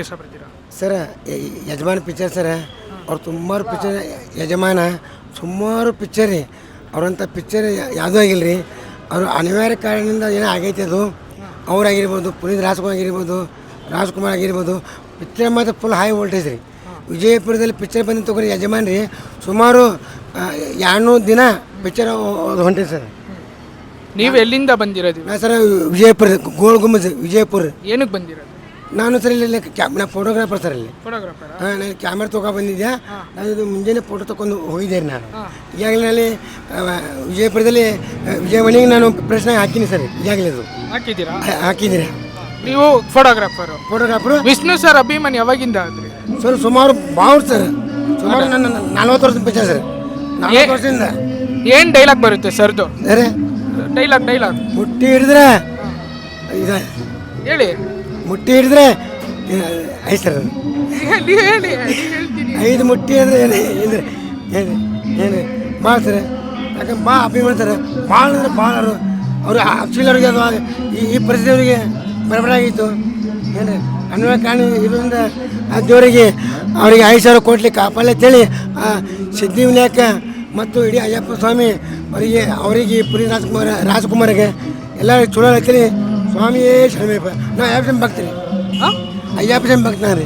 ಇಷ್ಟಪಡ್ತೀರಾ? Sir ಯಜಮಾನ್ picture sir ಅವ್ರು ಸುಮಾರು ಪಿಕ್ಚರ್ ಯಜಮಾನ ಸುಮಾರು ಪಿಕ್ಚರ್ ರೀ ಅವ್ರಂಥ ಪಿಕ್ಚರ್ ಯಾವುದೂ ಆಗಿಲ್ಲ ರೀ. ಅವರು ಅನಿವಾರ್ಯ ಕಾರಣದಿಂದ ಏನೋ ಆಗೈತೆ ಅದು. ಅವರಾಗಿರ್ಬೋದು, ಪುನೀತ್ ರಾಜ್ಕುಮಾರ್ ಆಗಿರ್ಬೋದು. ಪಿಕ್ಚರ್ ಮಾತ್ರ ಫುಲ್ ಹೈ ವೋಲ್ಟೇಜ್ ರೀ. ವಿಜಯಪುರದಲ್ಲಿ ಪಿಕ್ಚರ್ ಬಂದು ತಗೋರಿ ಯಜಮಾನ್ ರೀ ಸುಮಾರು 200 ದಿನ ಪಿಕ್ಚರ್ ಹೊಂಟಿದೆ ಸರ್. ನೀವು ಎಲ್ಲಿಂದ ಬಂದಿರೋದು? ನಾ ಸರ್ ವಿಜಯಪುರ ಗೋಲ್ ಗುಂಬಜ್ ವಿಜಯಪುರ. ಏನಕ್ಕೆ ಬಂದಿರೋದು? ನಾನು ಸರ್ ಇಲ್ಲಿ ನಾ ಫೋಟೋಗ್ರಾಫರ್ ಸರ್ ಇಲ್ಲಿ. ಫೋಟೋಗ್ರಾಫರ್. ಹಾಂ, ನಾನು ಕ್ಯಾಮ್ರಾ ತೊಗೊಂಡು ಬಂದಿದ್ದೆ. ನಾನು ಇದು ಮುಂಜಾನೆ ಫೋಟೋ ತೊಗೊಂಡು ಹೋಗಿದ್ದೆ ನಾನು. ಈಗಾಗಲೇ ನಲ್ಲಿ ವಿಜಯಪುರದಲ್ಲಿ ವಿಜಯವಾಣಿಗೆ ನಾನು ಪ್ರಶ್ನೆ ಹಾಕಿನಿ ಸರ್. ಈಗಾಗಲೇ ಅದು ಹಾಕಿದ್ದೀರಿ. ನೀವು ಫೋಟೋಗ್ರಾಫರು. ವಿಷ್ಣು ಸರ್ ಅಭಿಮಾನಿ ಯಾವಾಗಿಂದ ಆದ್ರಿ? ಸರ್ ಸುಮಾರು ಬಾವುಟ್ ಸರ್. ಸುಮಾರು ನನ್ನ 40 ವರ್ಷದ ಪಿಕ್ಚರ್ ಸರ್. 40 ವರ್ಷದಿಂದ. ಏನು ಡೈಲಾಗ್ ಬರುತ್ತೆ ಸರ್ದು? ಸರಿ, ಡೈಲಾಗ್ ಮುಟ್ಟಿ ಹಿಡಿದ್ರೆ ಇದು ಹೇಳಿ. ಮುಟ್ಟಿ ಹಿಡಿದ್ರೆ ಐದು ಸರ್. ಹೇಳಿ 5 ಮುಟ್ಟಿ ಹಿಡಿದ್ರೆ ಏನು ಭಾಳ ಸರ್. ಯಾಕಂದ್ರೆ ಭಾಳ ಅಭಿಮಾನ ಸರ್. ಭಾಳ ಅಂದ್ರೆ ಭಾಳ ಅವರು ಆ್ಯಕ್ಚುಲಿ ಅವ್ರಿಗೆ ಅದು ಈ ಪರಿಸ್ಥಿತಿ ಅವರಿಗೆ ಬರಬರಾಗಿತ್ತು. ಏನು ಅನ್ವಯ ಕಾರಣ ಇದರಿಂದ ಆ ದೇವರಿಗೆ ಅವರಿಗೆ 5,000 ಕೋಟಿ ಕಾಪಾಡಲಿ ಅಂತೇಳಿ ಸಿದ್ಧಿವಿನಾಯಕ ಮತ್ತು ಇಡೀ ಅಯ್ಯಪ್ಪ ಸ್ವಾಮಿ ಅವರಿಗೆ ಪುನೀತ್ ರಾಜ್ಕುಮಾರ್ಗೆ ಎಲ್ಲ ಚಲೋ ಹೇಳ್ತೀನಿ. ಸ್ವಾಮಿಯೇ ಶರಣಪ್ಪ. ನಾವು ಅಯ್ಯಪ್ಪ ಸ್ವಾಮಿ ಭಕ್ತರಿ. ಅಯ್ಯಪ್ಪ ಸ್ವಾಮಿ ಭಕ್ತ ರೀ.